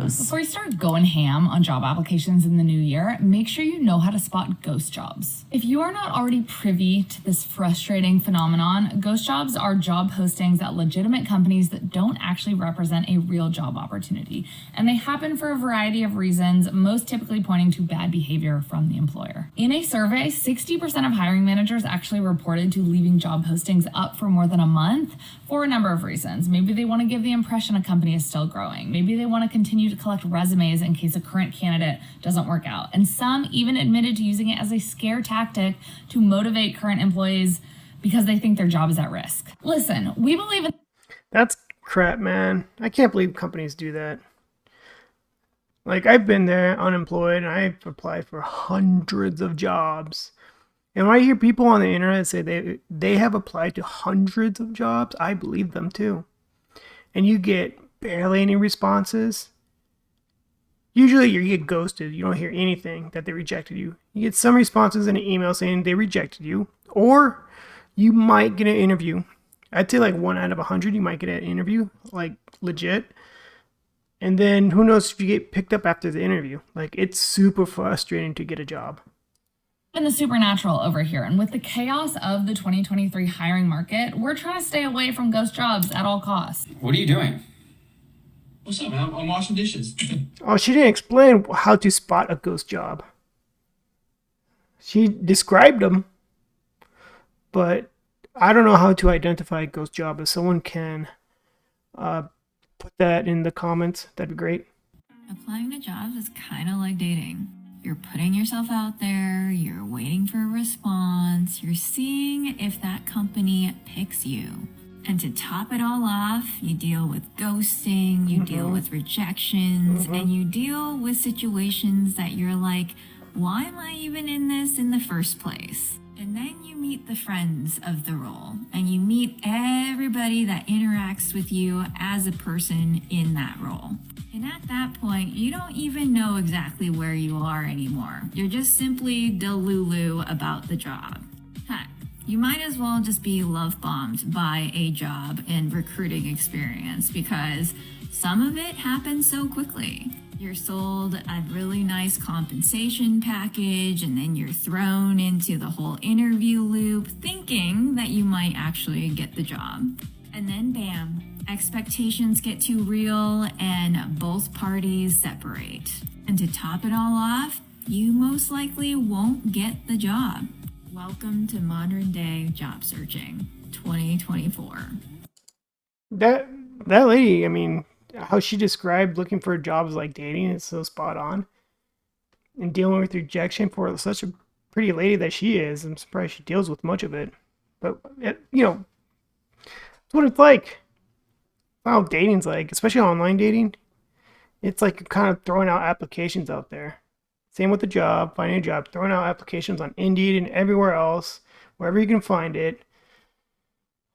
jobs. Before you start going ham on job applications in the new year, make sure you know how to spot ghost jobs. If you are not already privy to this frustrating phenomenon, ghost jobs are job postings at legitimate companies that don't actually represent a real job opportunity. And they happen for a variety of reasons, most typically pointing to bad behavior from the employer. In a survey, 60% of hiring managers actually reported to leaving job postings up for more than a month for a number of reasons. Maybe they want to give the impression a company is still growing. Maybe they want to continue to collect resumes in case a current candidate doesn't work out. And some even admitted to using it as a scare tactic to motivate current employees because they think their job is at risk. Listen, we believe in... That's crap, man. I can't believe companies do that. Like, I've been there unemployed and I've applied for hundreds of jobs. And when I hear people on the internet say they have applied to hundreds of jobs, I believe them too. And you get barely any responses. Usually you get ghosted. You don't hear anything that they rejected you. You get some responses in an email saying they rejected you. Or you might get an interview. I'd say like 1 out of 100 you might get an interview. Like legit. And then who knows if you get picked up after the interview. Like, it's super frustrating to get a job. In the supernatural over here, and with the chaos of the 2023 hiring market, we're trying to stay away from ghost jobs at all costs. What are you doing? What's up, man? I'm washing dishes. Oh, she didn't explain how to spot a ghost job. She described them, but I don't know how to identify a ghost job. If someone can put that in the comments, that'd be great. Applying to jobs is kind of like dating. You're putting yourself out there, you're waiting for a response, you're seeing if that company picks you. And to top it all off, you deal with ghosting, you deal with rejections, and you deal with situations that you're like, why am I even in this in the first place? And then you meet the friends of the role, and you meet everybody that interacts with you as a person in that role. And at that point, you don't even know exactly where you are anymore. You're just simply delulu about the job. Heck, you might as well just be love bombed by a job and recruiting experience because some of it happens so quickly. You're sold a really nice compensation package, and then you're thrown into the whole interview loop thinking that you might actually get the job. And then bam, expectations get too real and both parties separate. And to top it all off, you most likely won't get the job. Welcome to modern day job searching, 2024. That lady, I mean, how she described looking for a job is like dating. It's so spot on. And dealing with rejection for such a pretty lady that she is, I'm surprised she deals with much of it. But, you know, it's what it's like. How dating's like, especially online dating. It's like kind of throwing out applications out there. Same with the job, finding a job, throwing out applications on Indeed and everywhere else, wherever you can find it.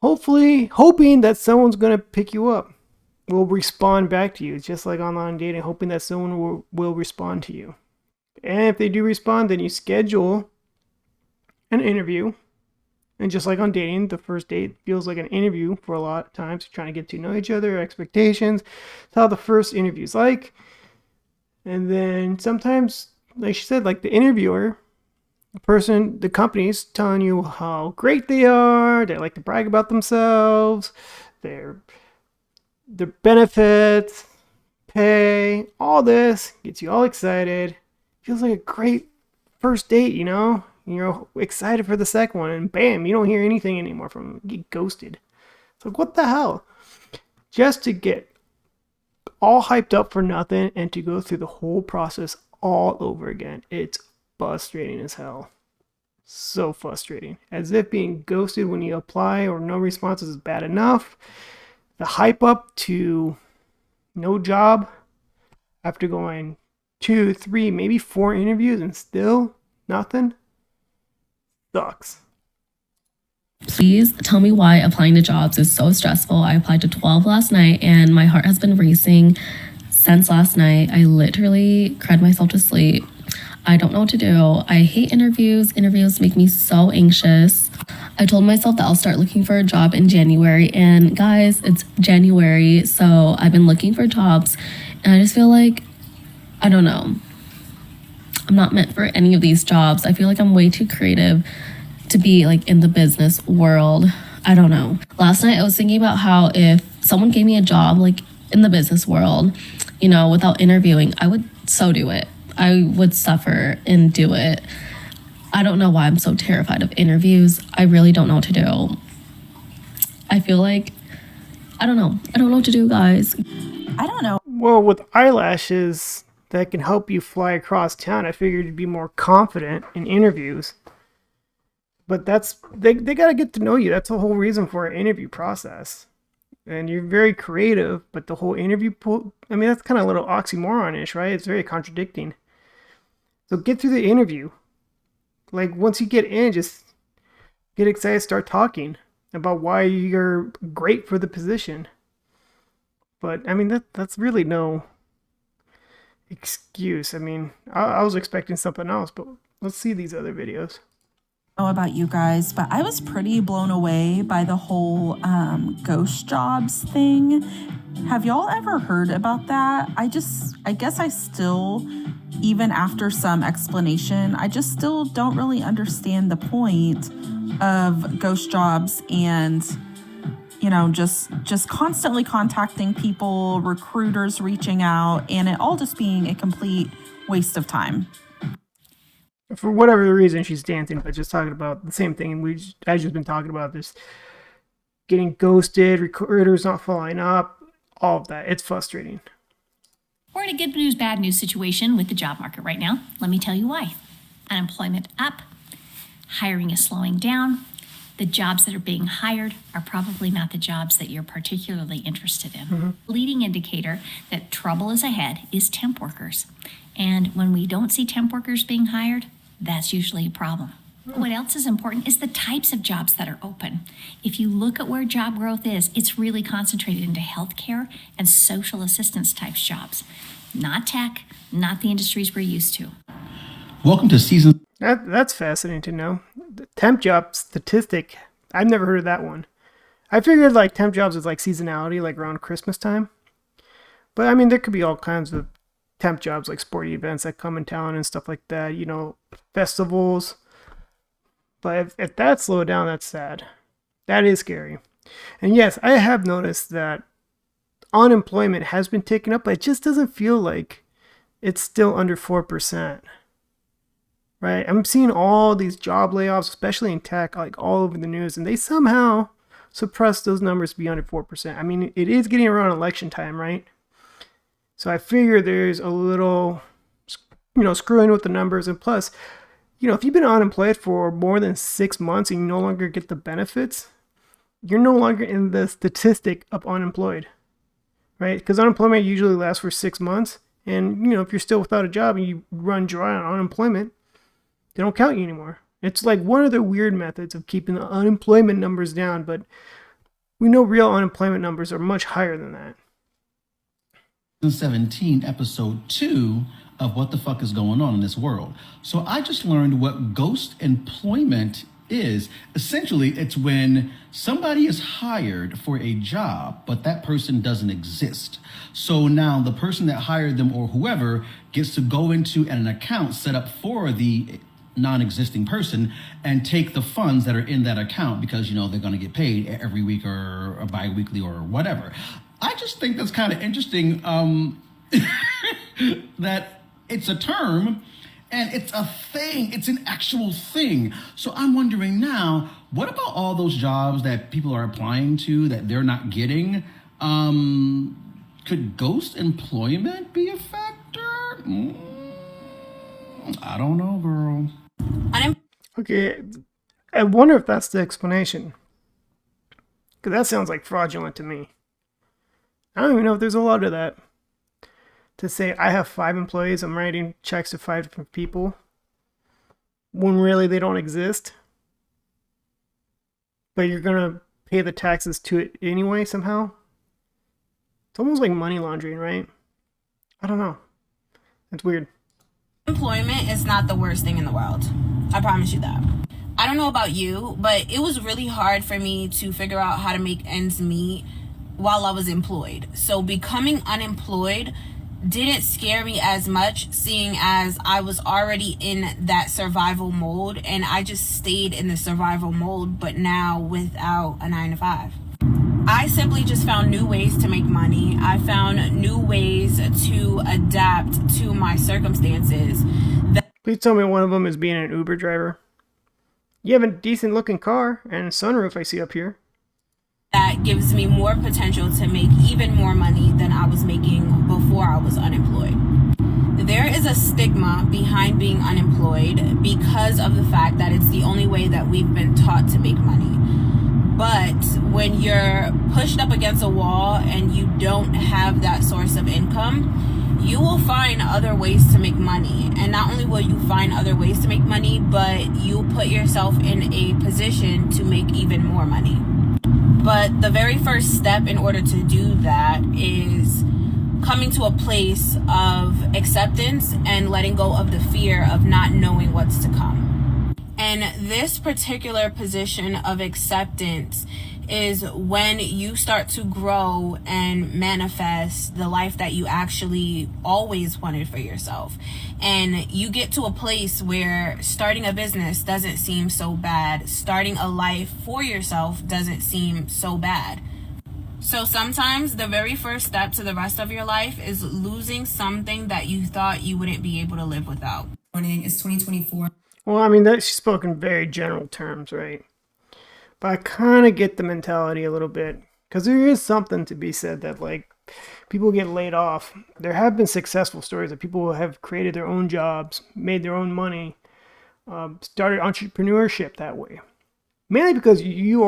Hopefully, hoping that someone's going to pick you up, will respond back to you. It's just like online dating, hoping that someone will respond to you. And if they do respond, then you schedule an interview. And just like on dating, the first date feels like an interview for a lot of times. You're trying to get to know each other, expectations. That's how the first interview's like. And then sometimes, like she said, like the interviewer, the company's telling you how great they are. They like to brag about themselves. Their benefits, pay, all this gets you all excited. Feels like a great first date, you know? You're excited for the second one, and bam, you don't hear anything anymore from them. You get ghosted. It's like, what the hell? Just to get all hyped up for nothing and to go through the whole process all over again. It's frustrating as hell. So frustrating. As if being ghosted when you apply or no responses is bad enough. The hype up to no job after going 2, 3, maybe 4 interviews and still nothing. Sucks. Please tell me why applying to jobs is so stressful. I applied to 12 last night and my heart has been racing since last night. I literally cried myself to sleep. I don't know what to do. I hate interviews. Interviews make me so anxious. I told myself that I'll start looking for a job in January, and guys, it's January, so I've been looking for jobs And I just feel like, I don't know, I'm not meant for any of these jobs. I feel like I'm way too creative to be like in the business world. I don't know. Last night I was thinking about how if someone gave me a job like in the business world, you know, without interviewing, I would so do it. I would suffer and do it. I don't know why I'm so terrified of interviews. I really don't know what to do. I feel like, I don't know. I don't know what to do, guys. I don't know. Well, with eyelashes that can help you fly across town, I figured you'd be more confident in interviews. But they got to get to know you. That's the whole reason for an interview process. And you're very creative, but the whole interview, I mean, that's kind of a little oxymoron-ish, right? It's very contradicting. So get through the interview. Like, once you get in, just get excited, start talking about why you're great for the position. But, I mean, that's really no excuse. I mean, I was expecting something else, but let's see these other videos. Know about you guys, but I was pretty blown away by the whole ghost jobs thing. Have y'all ever heard about that? I guess I still, even after some explanation, I just still don't really understand the point of ghost jobs and, you know, just constantly contacting people, recruiters reaching out, and it all just being a complete waste of time. For whatever reason, she's dancing, but just talking about the same thing. I've just been talking about this, getting ghosted, recruiters not following up, all of that. It's frustrating. We're in a good news, bad news situation with the job market right now. Let me tell you why. Unemployment up, hiring is slowing down. The jobs that are being hired are probably not the jobs that you're particularly interested in. Mm-hmm. Leading indicator that trouble is ahead is temp workers. And when we don't see temp workers being hired, that's usually a problem. What else is important is the types of jobs that are open. If you look at where job growth is, it's really concentrated into healthcare and social assistance type jobs. Not tech, not the industries we're used to. Welcome to season. That's fascinating to know. The temp job statistic, I've never heard of that one. I figured like temp jobs is like seasonality, like around Christmas time. But I mean, there could be all kinds of temp jobs, like sporting events that come in town and stuff like that, you know, festivals. But if that slowed down, that's sad. That is scary. And yes, I have noticed that unemployment has been ticking up, but it just doesn't feel like it's still under 4%. Right? I'm seeing all these job layoffs, especially in tech, like all over the news, and they somehow suppress those numbers to be under 4%. I mean, it is getting around election time, right? So I figure there's a little, you know, screwing with the numbers. And plus, you know, if you've been unemployed for more than 6 months and you no longer get the benefits, you're no longer in the statistic of unemployed, right? Because unemployment usually lasts for 6 months. And, you know, if you're still without a job and you run dry on unemployment, they don't count you anymore. It's like one of the weird methods of keeping the unemployment numbers down, but we know real unemployment numbers are much higher than that. 17, episode 2 of What the Fuck is Going On in This World. So I just learned what ghost employment is. Essentially, it's when somebody is hired for a job, but that person doesn't exist. So now the person that hired them or whoever gets to go into an account set up for the non-existing person and take the funds that are in that account because, you know, they're going to get paid every week or bi-weekly or whatever. I just think that's kind of interesting that it's a term and it's a thing. It's an actual thing. So I'm wondering now, what about all those jobs that people are applying to that they're not getting? Could ghost employment be a factor? I don't know, girl. Okay, I wonder if that's the explanation. Because that sounds like fraudulent to me. I don't even know if there's a lot of that. To say I have 5 employees, I'm writing checks to 5 different people, when really they don't exist. But you're going to pay the taxes to it anyway somehow. It's almost like money laundering, right? I don't know. It's weird. Employment is not the worst thing in the world. I promise you that. I don't know about you, but it was really hard for me to figure out how to make ends meet while I was employed. So becoming unemployed didn't scare me as much, seeing as I was already in that survival mode, and I just stayed in the survival mode, but now without a 9 to 5. I simply just found new ways to make money. I found new ways to adapt to my circumstances. Please tell me one of them is being an Uber driver. You have a decent looking car and sunroof I see up here. That gives me more potential to make even more money than I was making before I was unemployed. There is a stigma behind being unemployed because of the fact that it's the only way that we've been taught to make money. But when you're pushed up against a wall and you don't have that source of income, you will find other ways to make money. And not only will you find other ways to make money, but you'll put yourself in a position to make even more money. But the very first step in order to do that is coming to a place of acceptance and letting go of the fear of not knowing what's to come. And this particular position of acceptance is when you start to grow and manifest the life that you actually always wanted for yourself. And you get to a place where starting a business doesn't seem so bad. Starting a life for yourself doesn't seem so bad. So sometimes the very first step to the rest of your life is losing something that you thought you wouldn't be able to live without. It's 2024. Well, I mean, she spoke in very general terms, right? But I kind of get the mentality a little bit, because there is something to be said that, like, people get laid off. There have been successful stories that people have created their own jobs, made their own money, started entrepreneurship that way. Mainly because you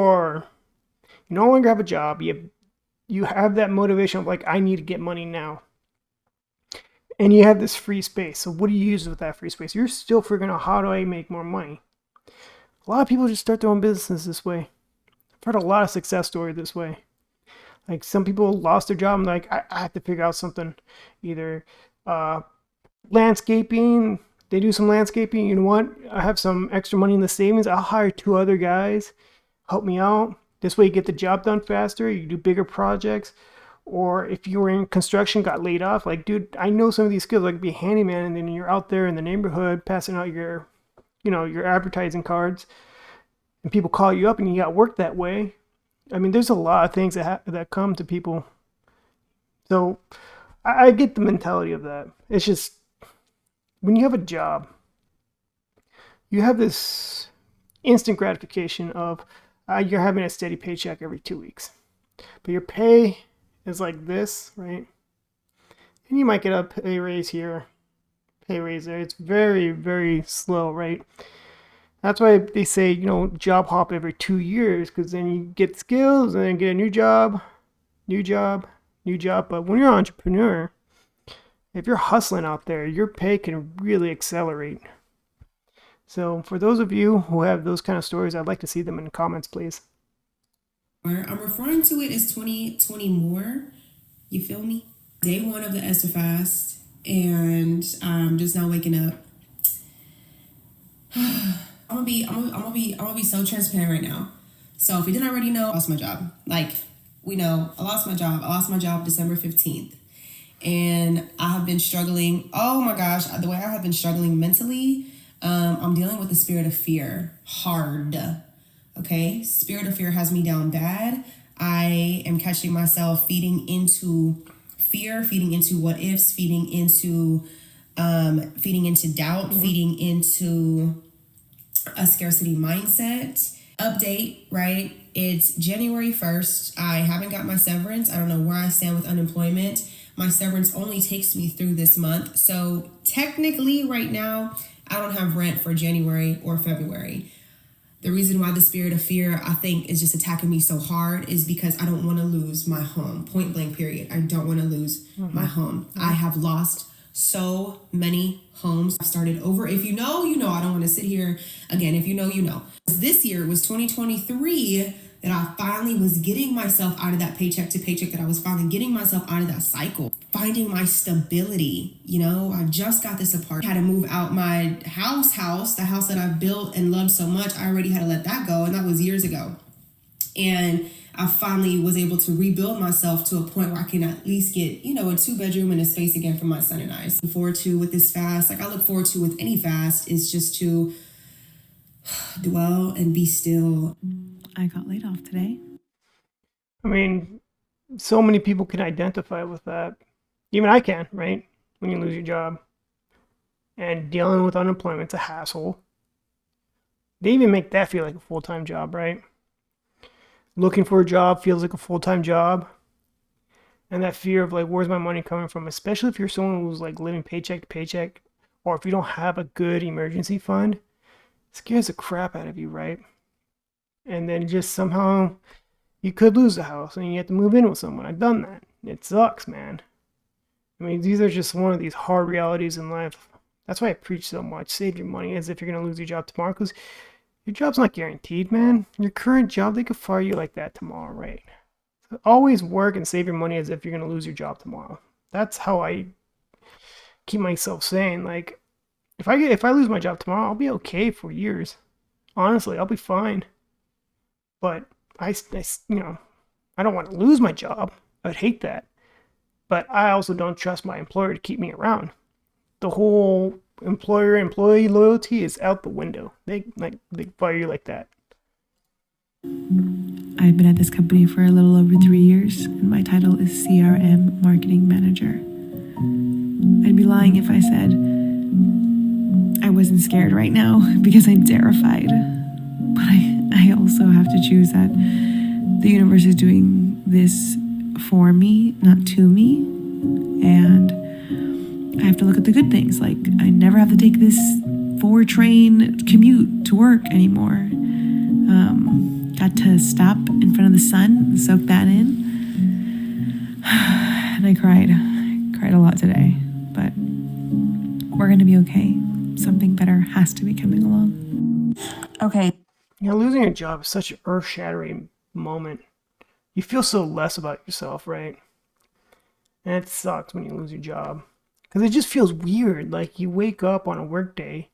no longer have a job. You have that motivation of, like, I need to get money now. And you have this free space. So what do you use with that free space? You're still figuring out, how do I make more money? A lot of people just start their own businesses this way. I've heard a lot of success stories this way. Like, some people lost their job and like, I have to figure out something. Either landscaping, they do some landscaping. You know what? I have some extra money in the savings. I'll hire 2 other guys, help me out. This way you get the job done faster. You do bigger projects. Or if you were in construction, got laid off, like, dude, I know some of these skills, like be a handyman, and then you're out there in the neighborhood passing out your advertising cards, and people call you up and you got work that way. I mean, there's a lot of things that come to people. So I get the mentality of that. It's just, when you have a job, you have this instant gratification of you're having a steady paycheck every 2 weeks. But your pay is like this, right? And you might get a pay raise here, pay raise there. It's very, very slow, right? That's why they say, job hop every 2 years, because then you get skills and then get a new job. But when you're an entrepreneur, if you're hustling out there, your pay can really accelerate. So for those of you who have those kind of stories, I'd like to see them in the comments, please. I'm referring to it as 2020 more. You feel me? Day 1 of the Esther fast, and I'm just now waking up. I'm gonna be so transparent right now. So if you didn't already know, I lost my job. Like, we know, I lost my job. I lost my job December 15th. And I have been struggling. Oh my gosh, the way I have been struggling mentally, I'm dealing with the spirit of fear hard. Okay, spirit of fear has me down bad. I am catching myself feeding into fear, feeding into what ifs, feeding into doubt, feeding into a scarcity mindset. Update, right? It's January 1st. I haven't got my severance. I don't know where I stand with unemployment. My severance only takes me through this month. So technically right now, I don't have rent for January or February. The reason why the spirit of fear, I think, is just attacking me so hard is because I don't want to lose my home. Point blank, period. I don't want to lose my home. I have lost so many homes. I've started over. If you know, you know. I don't want to sit here again. If you know, you know. This year was 2023 that I finally was getting myself out of that paycheck to paycheck, that I was finally getting myself out of that cycle, finding my stability. I just got this apartment. I had to move out my house, the house that I built and loved so much. I already had to let that go, and that was years ago. And I finally was able to rebuild myself to a point where I can at least get, a 2-bedroom and a space again for my son and I. Look forward to with this fast, like I look forward to with any fast, is just to dwell and be still. I got laid off today. I mean, so many people can identify with that. Even I can, right? When you lose your job. And dealing with unemployment's a hassle. They even make that feel like a full-time job, right? Looking for a job feels like a full-time job. And that fear of like, where's my money coming from? Especially if you're someone who's like living paycheck to paycheck, or if you don't have a good emergency fund, it scares the crap out of you, right? And then just somehow you could lose the house and you have to move in with someone. I've done that. It sucks, man. I mean, these are just one of these hard realities in life. That's why I preach so much. Save your money as if you're going to lose your job tomorrow, because your job's not guaranteed, man. Your current job, they could fire you like that tomorrow, right? So always work and save your money as if you're going to lose your job tomorrow. That's how I keep myself sane. Like, if I lose my job tomorrow, I'll be okay for years. Honestly, I'll be fine. But I don't want to lose my job. I would hate that. But I also don't trust my employer to keep me around. The whole employer-employee loyalty is out the window. They fire you like that. I've been at this company for a little over 3 years, and my title is CRM Marketing Manager. I'd be lying if I said I wasn't scared right now, because I'm terrified. But I also have to choose that the universe is doing this for me, not to me. And I have to look at the good things. Like, I never have to take this 4-train commute to work anymore. Got to stop in front of the sun and soak that in. And I cried a lot today, but we're going to be okay. Something better has to be coming along. Okay. Losing a job is such an earth-shattering moment. You feel so less about yourself, right? And it sucks when you lose your job. Because it just feels weird. Like, you wake up on a work day,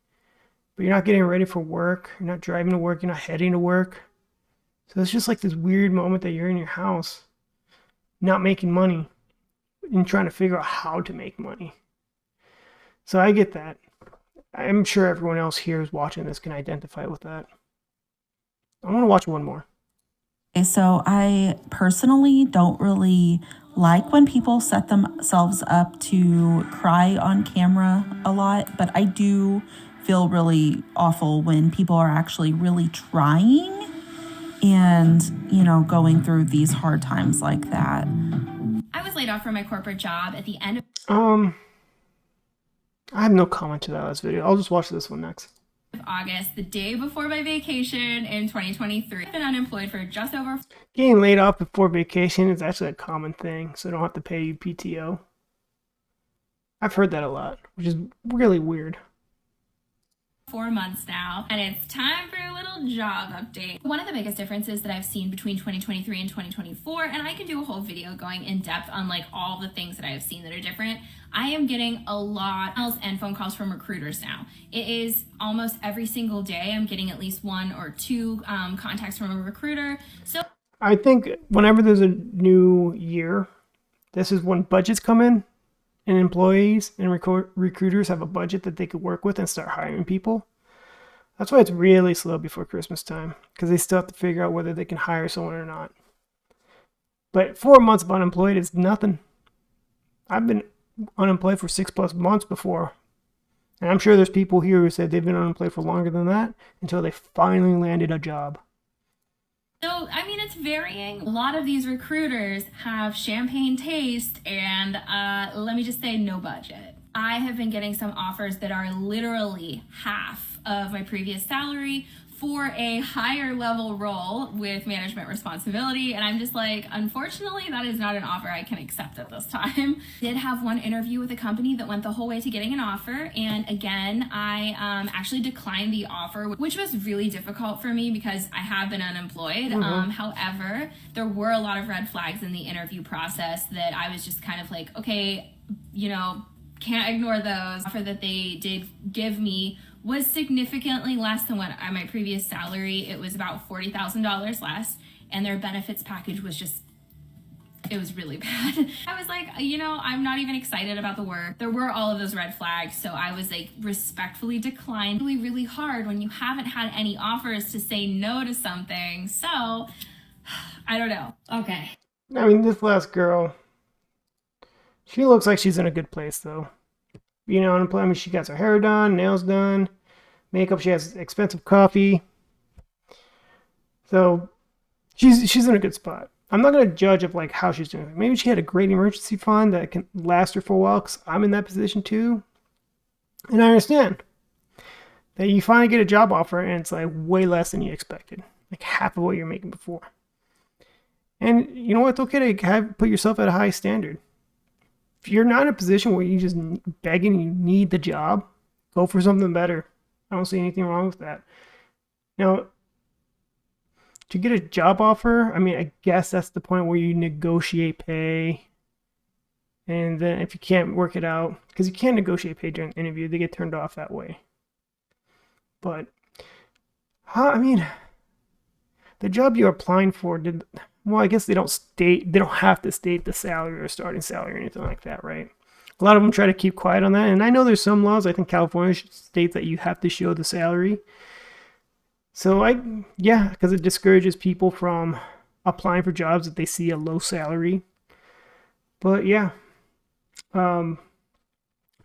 but you're not getting ready for work. You're not driving to work. You're not heading to work. So it's just like this weird moment that you're in your house, not making money, and trying to figure out how to make money. So I get that. I'm sure everyone else here who's watching this can identify with that. I want to watch one more. Okay, so I personally don't really like when people set themselves up to cry on camera a lot, but I do feel really awful when people are actually really trying and, going through these hard times like that. I was laid off from my corporate job at the end of I have no comment to that last video. I'll just watch this one next. August, the day before my vacation in 2023. I've been unemployed for just over... Getting laid off before vacation is actually a common thing, so they don't have to pay you PTO. I've heard that a lot, which is really weird. 4 months now, and it's time for a little job update. One of the biggest differences that I've seen between 2023 and 2024, and I can do a whole video going in depth on like all the things that I have seen that are different. I am getting a lot of emails and phone calls from recruiters now. It is almost every single day I'm getting at least 1 or 2 contacts from a recruiter. So I think whenever there's a new year, this is when budgets come in, and employees and recruiters have a budget that they could work with and start hiring people. That's why it's really slow before Christmas time, because they still have to figure out whether they can hire someone or not. But 4 months of unemployed is nothing. I've been unemployed for 6+ months before. And I'm sure there's people here who said they've been unemployed for longer than that until they finally landed a job. So, I mean, it's varying. A lot of these recruiters have champagne taste and let me just say no budget. I have been getting some offers that are literally half of my previous salary for a higher level role with management responsibility. And I'm just like, unfortunately, that is not an offer I can accept at this time. Did have one interview with a company that went the whole way to getting an offer. And again, I actually declined the offer, which was really difficult for me because I have been unemployed. However, there were a lot of red flags in the interview process that I was just kind of like, okay, can't ignore those. The offer that they did give me was significantly less than what my previous salary. It was about $40,000 less. and their benefits package was just, it was really bad. I was like, I'm not even excited about the work. There were all of those red flags, so I was like respectfully declined. Really, really hard when you haven't had any offers to say no to something. So I don't know. Okay. I mean, this last girl, she looks like she's in a good place though. Unemployment, she got her hair done, nails done, makeup, she has expensive coffee. So she's in a good spot. I'm not going to judge of like how she's doing. Maybe she had a great emergency fund that can last her for a while, because I'm in that position too. And I understand that you finally get a job offer and it's like way less than you expected, like half of what you're making before. And you know what? It's okay to put yourself at a high standard. If you're not in a position where you just begging and you need the job, go for something better. I don't see anything wrong with that. Now, to get a job offer, I mean, I guess that's the point where you negotiate pay. And then if you can't work it out, because you can't negotiate pay during the interview, they get turned off that way. But, I mean, the job you're applying for, I guess they don't have to state the salary or starting salary or anything like that, right? A lot of them try to keep quiet on that. And I know there's some laws, I think California states that you have to show the salary. So because it discourages people from applying for jobs if they see a low salary. But yeah, I'm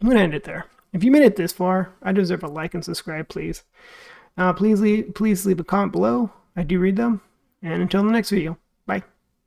going to end it there. If you made it this far, I deserve a like and subscribe, please. Please leave a comment below. I do read them. And until the next video, bye.